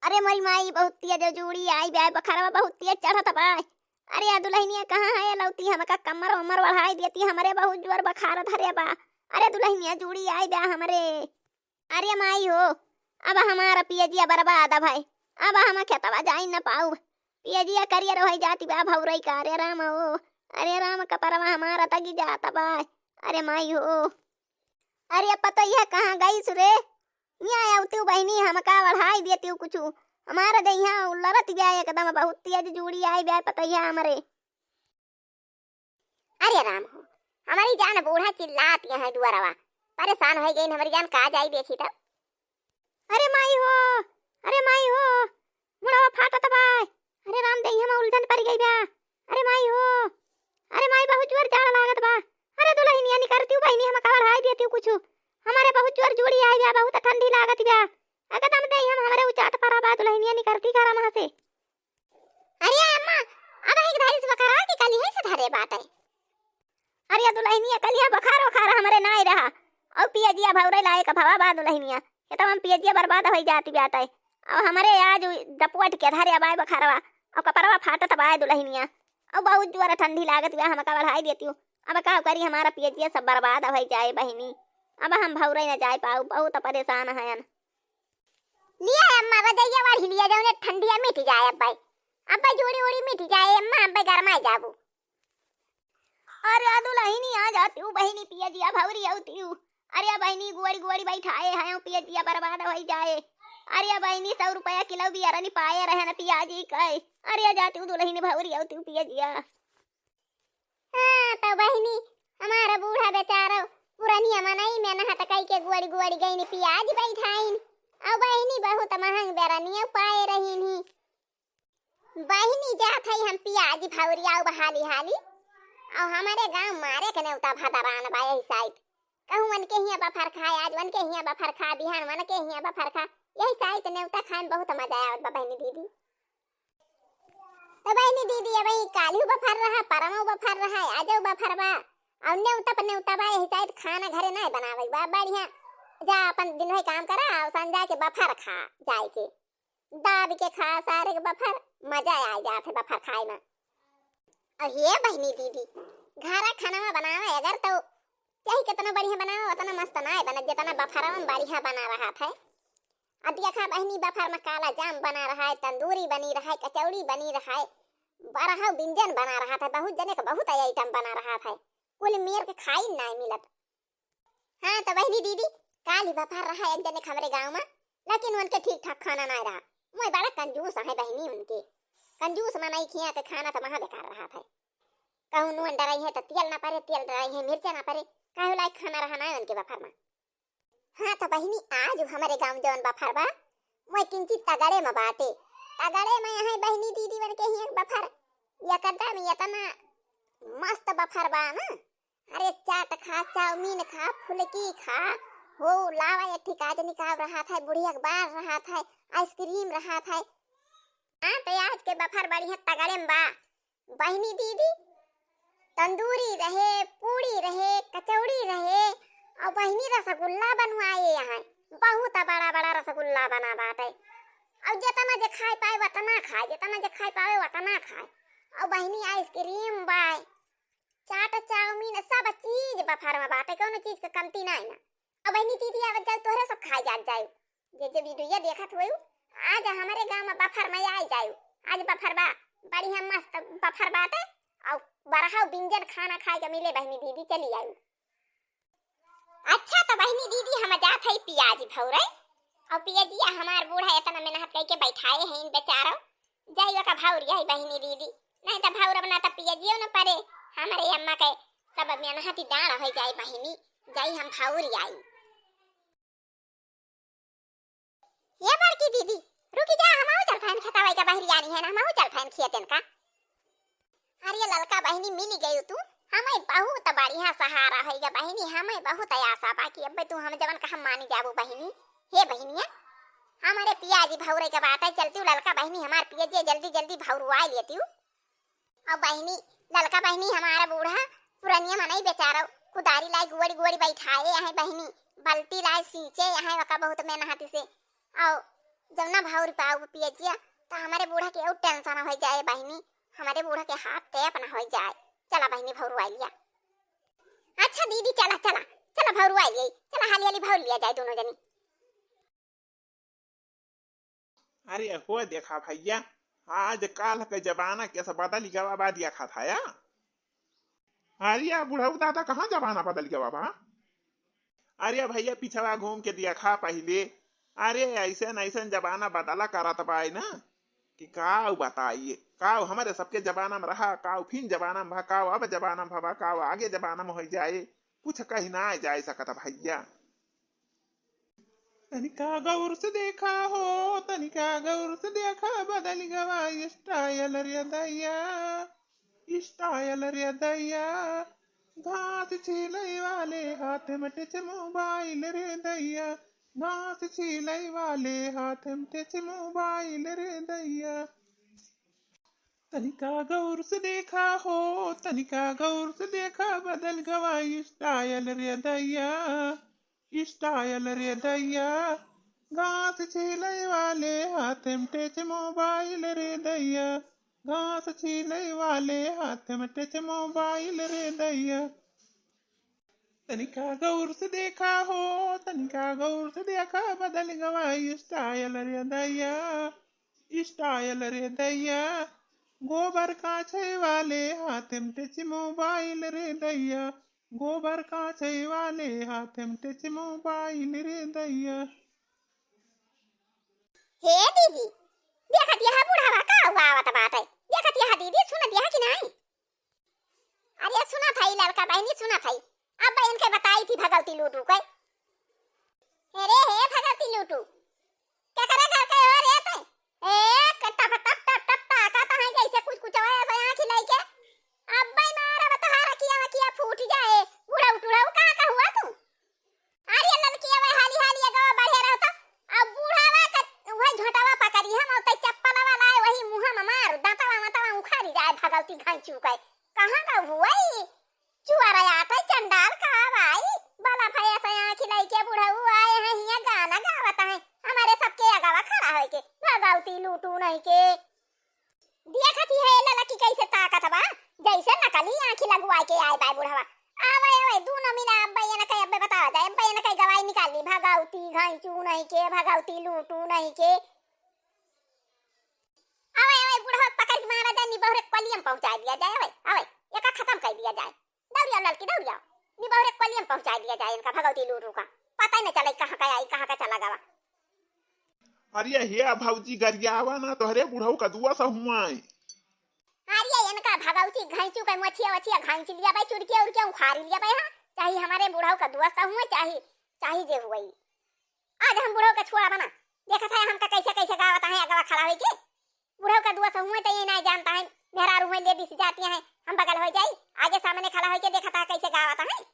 अरे मरी माई बहुत तेज जूड़ी आई बे बखरवा बहुत तेज चढ़त बा। अरे आ दुल्हनिया कहाँ है लौती हमका कमर उमर बढ़ाई देती हमरे बहुत जोर बखार धरे बा। अरे दुल्हनिया जूड़ी आई बे हमरे। अरे माई हो अब हमारा पियजिया बर्बाद है भाई। अब हम खेतवा जाई न पाऊ पियजिया करिए रही जाती बा भौरई का। अरे राम हो अरे राम कपरवा हमारा तगी जाता बा। अरे माई हो अरे पता यह कहाँ गई सुरे यहाँ आती बहनी हमका बढ़ाई देती कुछ हमारा दहिया लड़त गया एकदम बहुत तेज जूड़ी आई बे पता यह हमारे। अरे राम हो हमारी जान बूढ़ा चिल्लाती है दुआरवा परेशान हो गई हमारी जान कहाँ जाई देखी तब। अरे माई हो मुड़वा फाटत बा। अरे राम दहिया में उलझन पड़ गई बा। अरे माई हो अरे माई बहुत जोर जाड़ लागत बा। अरे दुल्हनिया निकलती बहनी हमका बढ़ाई देती कुछ हमारे बहुत जोर जूड़ी आई बा बहुत ठंडी लागत बा एकदम दहिया में हमारे उचाट पड़ा बा दुल्हनिया निकलती घर वहां से। अरे अम्मा अब एक धारी से बकरा के कली है से धरे बाटे। अरे दुल्हनिया कलिया बखार वखार हमारे ना रहा और पियजिया भौरे लाए का भवा बा दुल्हनिया ये तो हम पियजिया बर्बाद हो जाती बाटे। अब हमारे आज डपुट के धरे बाय बखारवा और कपरवा फाटत बाय दुल्हनिया और बहुत जोर ठंडी लागत बा हमका बढ़ाई देती हूँ। अब का करी हमारा पियजिया सब बर्बाद हो जाए बहनी। अब हम भौरे न जाए पाऊ बहुत परेशान है। लिया अम्मा बदैया वाली लिया जाओ ने ठंडिया मिट जाए अब जोड़ी ओड़ी मिट जाए अम्मा अब गरमाए जाबू। अरे दुल्हनी आ जाती हूँ बहनी पियजिया भौरी आती हूँ। अरे बहनी गुआड़ी गुआड़ी बैठाए हैं पियजिया बर्बाद हो जाए। अरे बहनी 100 रुपया किलो भी अरनी पाए रहे न पियाजी कहे। अरे जाती हूँ दुल्हनी भौरी आती हूँ पियजिया। हाँ तो बहनी हमारा बूढ़ा बेचारा पुरानिया मनाई में नहा तकाई के गुआड़ी गुआड़ी गई पियाज बैठाइन और बहनी बहुत महंग बेरनिया पाए रही नहीं बहनी जात है हम पियाज भौरिया बहाली हाली और हमारे गांव मारे के नेवता भदरान बा यही साइड कहूं मन के हिया बफर खाए आज मन के हिया बफर खा बिहान मन के हिया बफर खा यही साइड नेवता खान बहुत मजा आवत बा बहनी दीदी। तो बहनी दीदी अब कालू बफर रहा परमो बफर रहा आजो बफर बा और नेवता बा यही साइड खाना घरे नहीं बनावे बा बढ़िया जा अपन दिन भर काम करा और संजा के बफर खा जाए के दाब के खा सारे के बफर मजा आ जात है बफर खाए में। और ये बहनी दीदी घरा खाना बनावे अगर तो चाहे कितना बढ़िया बनावे उतना मस्त ना बना जितना बफर में बढ़िया बना रहा था। अब देखा बहनी बफर में काला जाम बना रहा है तंदूरी बनी रहा है कचौड़ी बनी रहा है बरहा व्यंजन बना रहा था बहुत जने का बहुत आइटम बना रहा था कुल मेर के खाई नहीं मिलत। हाँ तो बहनी दीदी काली बफर रहा एक जने हमारे गांव में लेकिन उनके ठीक ठाक खाना नहीं रहा। मैं बड़ा कंजूस है बहनी उनके कंजूस में नहीं खिया तो खाना तो महा बेकार रहा था। कहूँ नून डराई है तो तेल ना पड़े तेल डराई है मिर्चा ना पड़े कहूँ लायक खाना रहा ना उनके बफर में। हाँ तो बहनी आज हमारे गांव जौन बफर बा मैं किंचित तगड़े में बाटे तगड़े में यहाँ बहनी दीदी बन के ही बफर एकदम इतना मस्त बफर बा ना। अरे चाट खा चाउमीन खा फुलकी खा हो लावा एक ठिकाज निकाल रहा था बुढ़िया बार रहा था आइसक्रीम रहा था। हाँ तो आज के बफर बढ़िया तगड़े में बा बहनी दीदी तंदूरी रहे पूड़ी रहे कचौड़ी रहे और बहनी रसगुल्ला बनवाए यहाँ बहुत बड़ा बड़ा रसगुल्ला बना बाटे और जितना जे खाए पाए उतना खाए जितना जे खाए पाए उतना खाए और बहनी आइसक्रीम बाय चाट चाउमीन सब चीज बफर में बाटे कोनो चीज के कमती नहीं ना। अब बहनी दीदी आवे जाए तोहरे सब खाए जात जाए जे वीडियो देखत होई आज हमारे गांव में बफर में आई जाए आज बफर बा बढ़िया मस्त बफर बाटे और बरहा व्यंजन खाना खाए के मिले बहनी दीदी चली आई। अच्छा तो बहनी दीदी हम जात है पियाज भौरे और पियजिया हमार बूढ़ा इतना मेहनत करके बैठाए हैं इन बेचारों जाइयो का भौरिया है बहनी दीदी नहीं तो भौर बना तो पियजियो न पड़े हमारे अम्मा के सब मेहनत डाल हो जाए बहनी जाई हम भौरी आई। ये बड़की दीदी रुकी जा हम चल फैन खतावे का बहरी आनी है ना हम चल फैन खेतन का। अरे ललका बहनी मिल गई तू हमें बहुत बढ़िया सहारा होगा बहनी हमें बहुत आशा बाकी अब तू हम जवन का हम मानी जाबू बहनी। हे बहनिया हमारे पियाजी भौरे के बात है चलती हूँ ललका बहनी हमारे पियाजी जल्दी जल्दी भौरुआ लेती हूँ। अब बहनी ललका बहनी हमारा बूढ़ा पुरानिया मनाई बेचारा कुदारी लाई गुड़ी गुड़ी बैठाए यहाँ बहनी बल्टी लाई सींचे यहाँ वका बहुत मेहनत से और जब ना भाव पाओ पियजिया तो हमारे बूढ़ा के और टेंशन हो जाए बहनी, हमारे बूढ़ा के हाथ टेप ना हो जाए। चला बहनी भौरू आई लिया। अच्छा दीदी चला चला चला भौरू आई गई, चला हाली हाली भौर लिया जाए दोनों जनी। अरे हो देखा भैया, आज काल के जमाना कैसा बदल गया बाबा देखा था या। अरे बुढ़ऊ दादा कहाँ जमाना बदल गया बाबा। अरे भैया पिछवा घूम के देखा पहले। अरे ऐसे न ऐसे जमाना बदला करत बाई ना कि काऊ बताइए, काऊ हमारे सबके जमाना में रहा, काऊ फिर जमाना में काऊ अब जमाना में भवा, काऊ आगे जमाना में हो जाए, कुछ कहीं ना जाए सकता भैया। तनिका गौर से देखा हो, तनिका गौर से देखा, बदल गवा स्टाइल रे दैया, स्टाइल रे दैया। घास छीलई वाले हाथ में टच मोबाइल रे दैया, घास छीलई वाले हाथ में टच मोबाइल रे दैया। तनिका गौर से देखा हो, तनिका गौर से देखा, बदल गवा स्टाइल रे दैया, स्टाइल रे दैया। घास छीलई वाले हाथ में टच मोबाइल रे दैया, घास छीलई वाले हाथ में टच मोबाइल रे दैया। तनिका गौर से देखा हो, तनिका गौर से देखा, बदल गवा स्टाइल रे दैया, स्टाइल रे दैया। गोबर काछे वाले हाथ में टच मोबाइल रे दैया, गोबर काछे वाले हाथ में टच मोबाइल रे दैया। हे दीदी देखत यह बुढ़ावा का हुआ आवत बात है, देखत यह दीदी सुनत यह कि नहीं। अरे सुना था लड़का बहनी सुना था, अब बहन के बताई थी भगवती लूटू के। अरे हे भगवती लूटू क्या करे घर के और ये ते ए कट्टा फट्टा टप टप ताका तो है जैसे कुछ कुछ है तो यहां खिलाई के। अब भाई मारा बतहारा किया फूट जाए, बुढ़ा उठुड़ा कहां का हुआ तू। अरे लड़की वे हाली हाली गवा बढ़े रहता, अब बुढ़ावा का वही झोटावा पकड़ी हम और तई चप्पल वाला है वही मुंह में मार दांतवा मतवा उखाड़ी जाए भगवती घाई चुकाई। कहां का हुआ ई चुआरा आटा चंडाल का भाई बाला भैया से यहां खिलाई के बुढ़ऊ आए हैं हिया गाना गावत है हमारे सबके अगवा खड़ा है के भगवती लूटू नहीं के। देखती है लड़की कैसे ताकत बा जैसे नकली आंखी लगवा के आए बाय बुढ़वा। आवे आवे दोनों मिला अब भैया ने कहे अब बता जाए, भैया ने कहे गवाही निकाल ली भगवती घाई चू नहीं के, भगवती लूटू नहीं के। आवे आवे बुढ़वा पकड़ के मारा जाए निबहरे कलियम पहुंचा दिया जाए। आवे आवे एका खत्म कर दिया जाए, दौड़िया लड़की दौड़िया निबहरे कलियम पहुंचा दिया जाए इनका भगवती लूटू का, पता ही नहीं चला कहां का आई कहां का चला गवा। अरे हे भौजी गरियावा ना तोहरे बुढ़ऊ का दुआ सा हुआ है। अरे इनका भगवती घांचू का मछिया वछिया घांच लिया भाई, चुड़किया उड़किया उखाड़ लिया भाई। हां चाहे हमारे बुढ़ऊ का दुआ सा हुआ चाहे जे हुई। आज हम बुढ़ऊ का छोड़ा बना देखा था हम का कैसे कैसे गावत है अगवा खड़ा होई के। बुढ़ऊ का दुआ सा हुआ तो ये नहीं जानता है मेहरा रूह लेडीज जाती हैं हम बगल हो जाई आगे सामने खड़ा होके देखा था कैसे गावत है।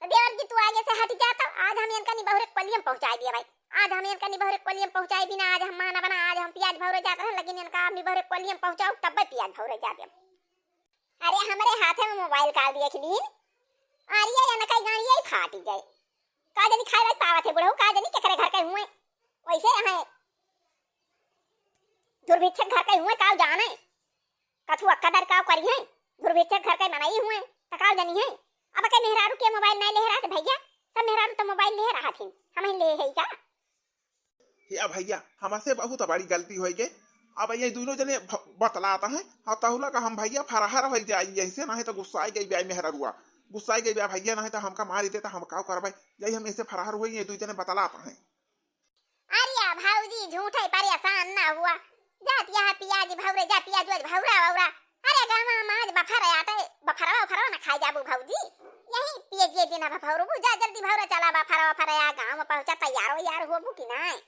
तो देवर जी तू आगे से हट जाता, आज हम इनका निबहरे कलियम पहुंचा दिया भाई, आज हम इनका निबहरे कलियम पहुंचाए बिना आज हम माना बना, आज हम प्याज भौरे जाते हैं लेकिन इनका निबहरे कलियम पहुंचाओ तब प्याज भौरे जाते। अरे हमारे हाथ में मोबाइल काट दिया खिलीन, अरे ये इनका गाड़ी ही फाटी गए का जनी खाए पावत है बुढ़ऊ का जनी केकरे घर के हुए वैसे है दुर्भिक्षक घर के हुए का जाने कथुआ कदर का करी है दुर्भिक्षक घर के बनाई हुए तकाल जनी है। अब के मेहरारू के मोबाइल नहीं ले रहा थे भैया, सब मेहरारू तो मोबाइल ले रहा थी हम ही ले है क्या। हे भैया हमसे बहुत बड़ी गलती हो गई, अब ये दोनों जने बतलाता है और तहुला का हम भैया फराहर हो जाए ऐसे ना है तो गुस्सा आई गई ब्याह मेहरुआ, गुस्सा आई गई ब्याह भैया ना है तो हमका मार देता हम का करबे, यही हम ऐसे फराहर हुई ये दो जने बतलाता है। अरे भाऊजी झूठे परेशान ना हुआ जात यहाँ पियाज भौरे जा पियाज भौरा भौरा। अरे गामा माज बफरा आते बफरा ना खाई जाबू भाऊजी यही पियाज ये बिना भौरू जा जल्दी भौरा चला बफरा आ गांव में पहुंचा तैयार हो यार होबू कि नहीं।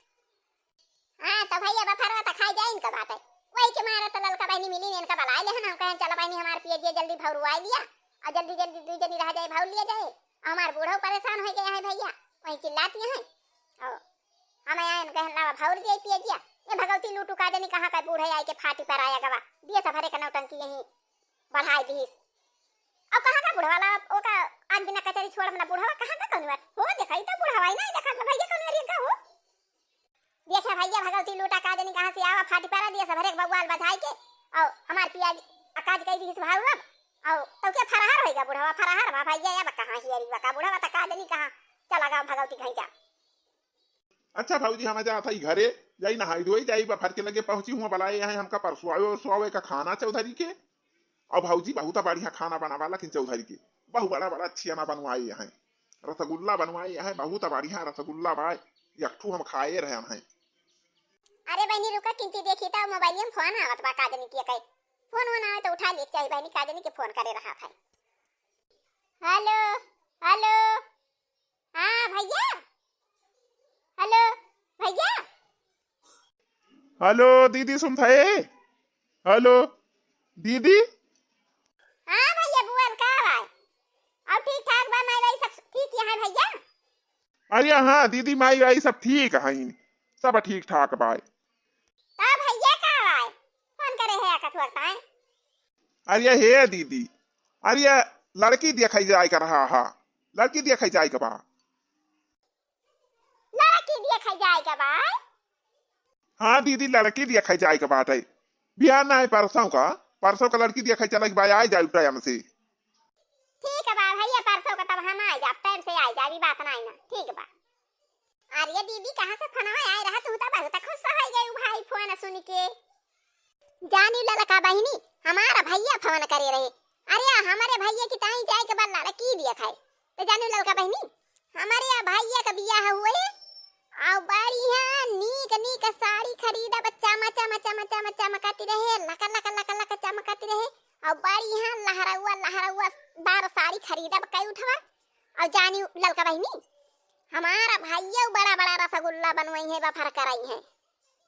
हां तो भैया बफरा तो खाई जाए इनका बात है वही के मारा तो ललका बहनी मिली इनका बला ले हम कहें चला बहनी हमार पियाज जल्दी भौरू आ लिया और जल्दी जल्दी दू जनी रह जाए भौर लिया जाए। हमार बूढ़ो परेशान हो गया है भैया वही चिल्लाती हैं और हम आए कहन लावा भौर जाए पियाजिया ये भगवती लूटू का जनी कहां का बूढ़े आए के फाटी पर आया गवा दिए सफरे का नौटंकी यही बढ़ाई दी। अब कहां का बूढ़ा वाला ओ का आज बिना कचरी छोड़ मना बूढ़ा कहां का कौन हो दिखाई तो बूढ़ा भाई नहीं देखा भैया कौन रे का हो देखा भैया भगवती लूटा का जनी कहां से आवा फाटी पारा दिया सब हरेक बगवाल बधाई के और हमार पिया अकाज कई दी भाऊ अब और तो के फरार होएगा बुढ़वा फरार बा भैया या कहां हियरी बका बुढ़वा त का जनी कहां चला गा भगवती कहीं जा। अच्छा भाऊजी हम जा था घरे जाई नहाई धोई जाई बफर के लगे पहुंची हुआ बुलाए यहाँ हमका परसों आवे और सुआवे का खाना चौधरी के और भाऊजी बहुत बढ़िया खाना बनावा लेकिन चौधरी के बहुत बड़ा बड़ा छियाना बनवाए यहाँ रसगुल्ला बनवाए यहाँ बहुत बढ़िया रसगुल्ला भाई यकठू हम खाए रहे हैं। अरे बहनी रुका किंची देखी तो मोबाइल में फोन आवत बा काजनी के कई फोन होना है तो उठा ले चाहिए बहनी काजनी के फोन करे रहा था। हेलो हेलो हां भैया हेलो भैया हेलो दीदी सुन थे हेलो दीदी हां भैया बुआन का भाई अब ठीक ठाक बा माई भाई सब ठीक है भैया। अरे हाँ दीदी माई आई सब ठीक है सब ठीक ठाक भाई। भैया का भाई फोन करे है कथुरता है। अरे हे दीदी अरे लड़की देखा जाए कर रहा हा लड़की देखा जाए का बा लड़की देखा जाए का भाई। हाँ दीदी लड़की देखा जाए का बात है बिहार ना है परसों का लड़की देखा चला भाई आ जाए टाइम से। ठीक है बा भैया परसों का तब हम आ जा टाइम से आ जा भी बात नहीं ना ठीक बा। अरे दीदी कहां से फोन आया रहा तू तो बहुत खुश हो गई भाई फोन सुन के जानी लड़का बहनी हमारा भैया फोन करे रहे। अरे हमारे भैया की ताई जाए के बाद लड़की देखा है तो जानी लड़का बहनी हमारे भैया का बियाह हुए और बढ़िया नीक नीक साड़ी खरीदा बच्चा मचा मचा मचा मचा मकाती रहे लका लका लका लका चमकाती रहे और बढ़िया लहराउआ दार साड़ी खरीदा कई उठवा और जानी लड़का बहनी हमारा भैया बड़ा बड़ा रसगुल्ला बनवाई है बफर कराई है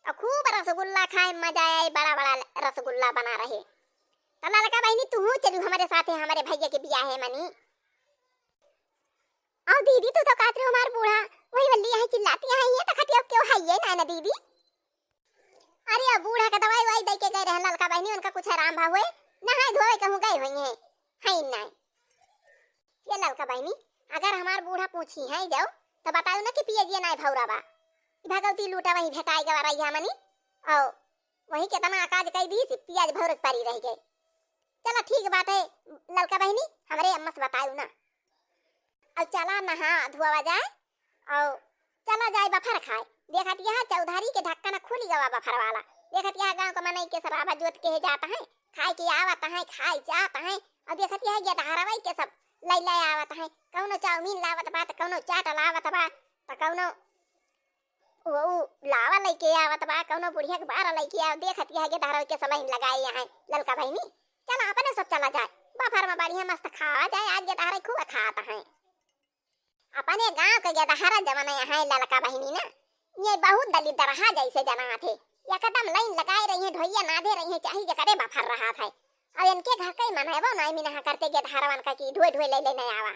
और खूब रसगुल्ला खाए मजा आए बड़ा बड़ा रसगुल्ला बना रहे। तो लड़का बहनी तू चलू हमारे साथ हमारे भैया के बियाह है मनी। और दीदी तू तो कहते हो हमार बूढ़ा वही बल्ली यहाँ चिल्लाती है ये तो खटिया क्यों है ये ना दीदी। अरे बूढ़ा का दवाई वाई दे के गए रहे लड़का बहनी उनका कुछ आराम भाव हुए नहाए धोए कहूँ गए हुए हैं ना ये लड़का बहनी अगर हमार बूढ़ा पूछी है जाओ तो बताओ ना कि पिए ना भौरा बा भगवती लूटा वही भेटाई गवा रही है मनी और वही के तना काज कई दी पियाज भौर पारी रह गए। चलो ठीक बात है लड़का बहनी हमारे अम्मा से बताओ ना और चला नहा धुआ जाए और चला जाए बफर खाए देखत यहाँ चौधारी के ढक्कन खुली गवा बफर वाला देखत यहाँ गांव का मनई के सराबा जोत के जाता है खाए के आवत है खाए जाता है और देखत यहाँ ये धारावाई के सब लैला आवत है कौनो चाउमीन लावत बा त कौनो चाट लावत बा त कौनो वो लावा लेके आवत बा कौनो बुढ़िया के बारा लेके आव देखत यहाँ ये धारावाई के सलाइन लगाए यहाँ लड़का बहनी चला अपने सब चला जाए बफर में बढ़िया मस्त खावा जाए आज ये धारावाई खूब खाता है अपने गांव के ये धारा जमाना यहाँ लड़का बहनी ना ये बहुत दलित दरहा जैसे जना थे या कदम लाइन लगाए रही है ढोइया नादे रही है चाहिए करे बफर रहा था और इनके घर कई मनाएबो नहीं मिना करते के धारावन का की ढोए ढोए ले ले नहीं आवा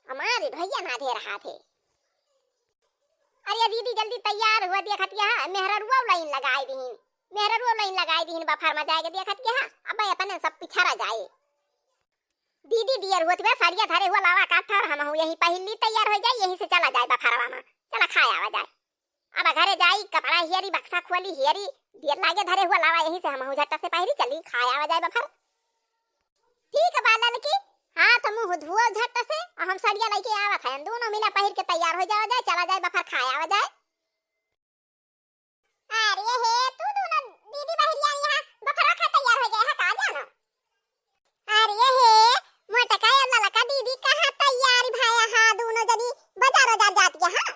हमारे ढोइया नादे रहा थे। अरे दीदी जल्दी तैयार हुआ देखत यहाँ मेहररुआ लाइन लगाई दीन बफर में जाएगा देखत यहाँ अब अपने सब पिछड़ा जाए दीदी दियर हुआ तो साड़िया धरे हुआ लावा काठा हम हूँ यही पहली तैयार हो जाए यहीं से चला जाए बफरवा में चला खाया आवा जाए अब घरे जाई कपड़ा हियरी बक्सा खोली हियरी दियर लागे धरे हुआ लावा यहीं से हम हूँ झट्टा से पहली चली खाया आवा जाए बफर ठीक है बाला लड़की हाथ मुंह धुओ झट से और हम साड़िया लेके आवत हैं दोनों मिला पहिर के तैयार हो जाओ जाए चला जाए बफर खाया आवा जाए। अरे हे तू दोनों दीदी बहरिया यहाँ बफर खा तैयार हो गए हैं कहां जाना। अरे हे मोटा का अल्लाह लका दीदी कहां तैयार भाया हां दोनों जनी बाजार जाती है। हां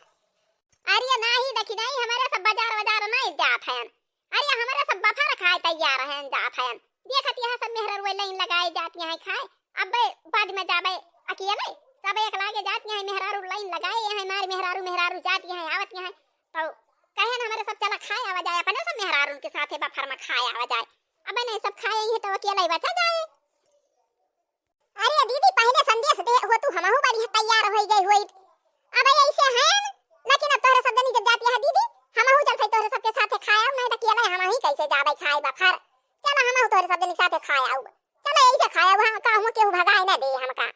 अरे नहीं देखी नहीं हमारे सब बाजार नहीं जात हैं अरे हमारे सब बफर खाए तैयार हैं जात हैं देखत यहाँ सब मेहररुआ लाइन लगाए जाती हैं खाए अब बाद में जाबे अकेले सब एक लागे जाती हैं मेहरारू लाइन लगाए हैं हमारे मेहरारू जाती हैं आवत हैं तो कहे ना हमारे सब चला खाए आवा जाए अपने सब मेहरारू के साथ बफर में खाए आवा जाए अब नहीं सब खाए ही तो अकेले बचा जाए। अरे दीदी पहले संदेश दे हो तू हमहु बड़ी तैयार हो गई हुई अब ऐसे है लेकिन अब तोरे सब जनी जब जाती है दीदी हमहु चल तोरे सबके साथ खाए नहीं तो अकेले हम ही कैसे जाबे खाए बफर चला हम तोरे सब जनी साथे खाए आऊ चलो ऐसे खाया वहां का हम केहू भगाए ना दे हमका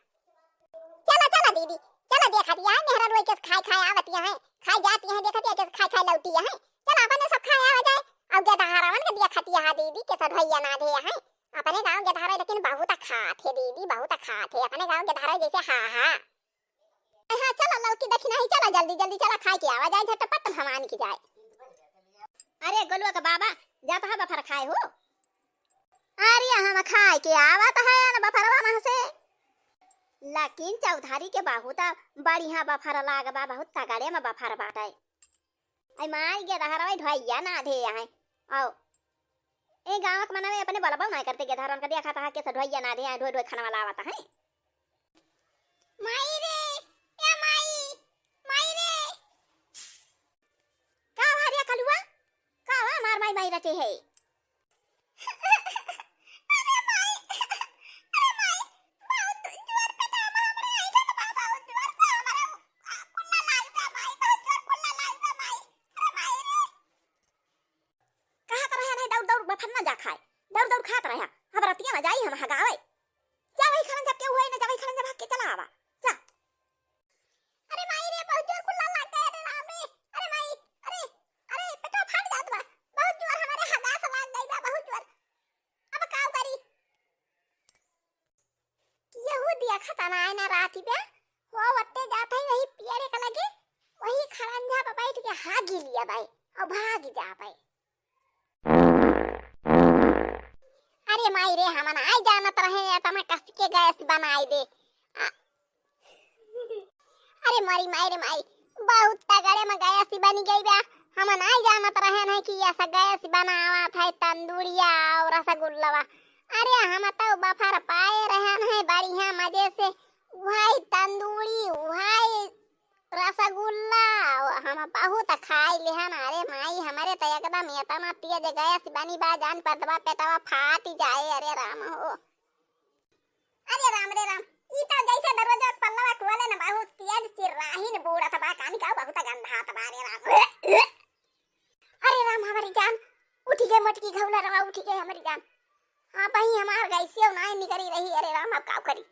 चलो दीदी चलो देखा दिया मेहरा रोई के खाए आवत है खाई जाती है देखती है खाई लौटी है चल अपने सब खाए आ जाए। अब गधारावन के दिया खतिया हा दीदी के सधैया ना दे है। अपने गांव गधारा लेकिन बहुत खाते दीदी, बहुत खाते अपने गांव गधारा जैसे हा। हाँ चलो लौकी दक्षिणा ही, चला जल्दी जल्दी चला खा के आवा जाए झटपट भमान की जाए। अरे गोलुआ का बाबा जाता है बफर खाए हो? अरे हम खाए के आवत है ना बफरवा वहां से, लेकिन चौधारी के बहुत बढ़िया बफर लागबा, बहुत तगड़े में बफर बाटे। आई मार के दहरवा ढोइया ना दे है। आओ ए गांव के मनवे अपने बलबा नहीं करते, के धरन का देखा था के ढोइया ना दे, ढोई ढोई खाना वाला आवत है। माई रे ए माई रे का भारिया कलुआ का मार माई माई रटे है। फन्ना जा खाए दौड़ दौड़ खात रहा हम रतिया में जाई हम हगावे जा वही खरन जब के हुए ना, जा वही खरन जब भाग के चला आवा जा। अरे माई रे बहुत जोर कुल्ला लगता है रे राम रे। अरे माई अरे पेटो फट जात बा, बहुत जोर हमारे हगा से लाग गई बा, बहुत जोर। अब का करी? यहू दिया खतना है ना राती पे हो वत्ते जाता है वही पियरे का लगे वही खरन जा बैठ के हागी लिया भाई और भाग जा भाई। अरे माई रे हमन आई जानत रहे तमा कस के गैस बनाई दे। अरे मरी माई रे माई बहुत तगड़े में गैस बनी गई बा। हमन आई जानत रहे नहीं कि ऐसा गैस बनावा था तंदूरिया और रसगुल्ला। अरे हम तो बफर पाए रहे हैं बढ़िया मजे से, वही तंदूरी वही रसगुल्ला हम बहुत खाई ले हन। अरे माई हमारे तो एकदम इतना तेज गैस बनी बा जान पतवा पेटवा फाट जाए। अरे राम हो, अरे राम रे राम, ई तो जैसे दरवाजा पल्लवा खोले ना बहुत तेज चिराहिन बूढ़ा था बा कानी का बहुत गंधा था रे राम। अरे राम हमारी जान उठ गए, मटकी घौला रवा उठ गए हमारी जान। हाँ भाई हमार गैसे ना निकली रही। अरे राम अब का करी?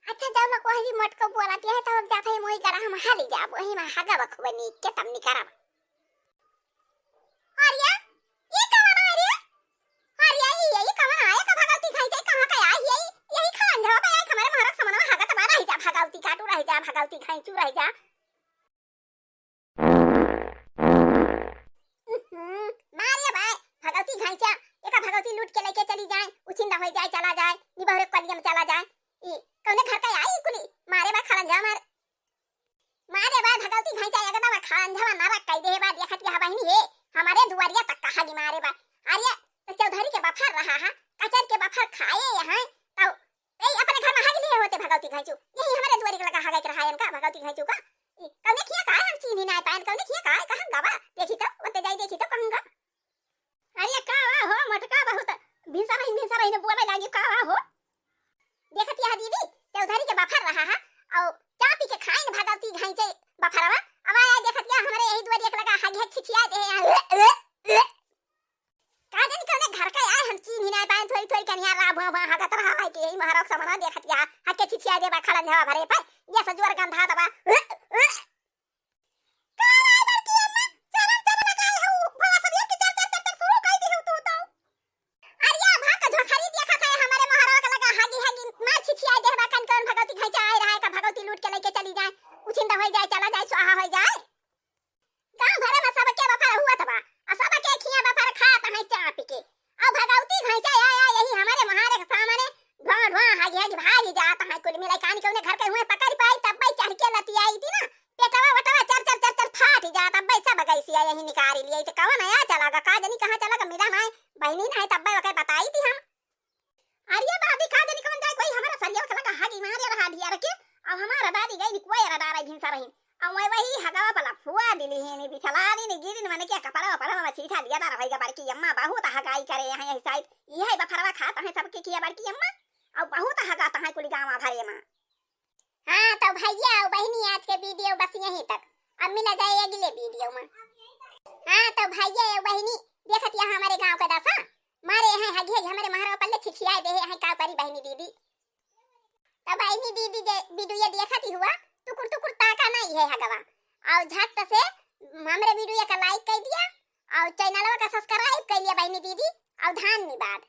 अच्छा जब ना कोई मटको बोलाती है तो जाते हैं मोई करा हम हाली जा वही में हगा बखबनी के तम निकरा। अरे ये कौन आ रे? अरे ये कौन आया का भगवती खाई जाए कहां का आई यही खान जा भाई हमारे महाराज समना हगा त रह जा भगवती काटू रह जा भगवती खाई चू रह जा। मारिया भाई भगवती खाई जा एका भगवती लूट के लेके चली जाए, उछिंदा हो जाए चला जाए निबहरे कलिया में चला जाए। ई कौने घर का आई कुली मारे बा खरंजा मारे बा भगवती खाई जा एकदम खरंजा ना रख दे बा देखत के हवाई है हमारे दुआरिया तक कहा ली मारे बा। अरे तो चौधरी के बफर रहा है कचर के बफर खाए यहाँ तो ए अपने घर में हागिले होते भगवती खाईचू यही हमारे दुआरी के लगा हागा के रहा है इनका भगवती खाईचू का। कौने किया का हम चीनी ना पाए कौने किया का कहां गवा देखी तो ओते जाई देखी तो कहूंगा। अरे का हो मटका बहुत भिंसा रही ने बोले लागी का हो देखत या दीदी चौधरी के बफर रहा है और चा पी के खाइन भगवती खाईचे बफरवा। अब आया देखत या हमारे यही दुआरी के लगा हागे छिछिया दे का जन कौने घर का आए हम चीनी ना पाए थोड़ी थोड़ी कनिया रा भा भा हगत रहा है कि महाराज समना देखत या हके छिछिया दे बा खड़न जावा भरे पर ये सजवर गंधा दबा हाँ तो भैया और बहनी आज के वीडियो बस यहीं तक, अब मिला जाए अगले वीडियो में। हाँ तो भैया और बहनी देखत यहाँ हमारे गांव का दशा मारे हैं हगी हमारे महाराज पल्ले छिछिया दे हैं का करी बहनी दीदी। तो बहनी दीदी वीडियो देखत ही हुआ टुकुर टुकुर ताका नहीं है हगवा और झट से हमरे वीडियो का लाइक कर दिया और चैनलवा का सब्सक्राइब कर लिया बहनी दीदी और धन्यवाद।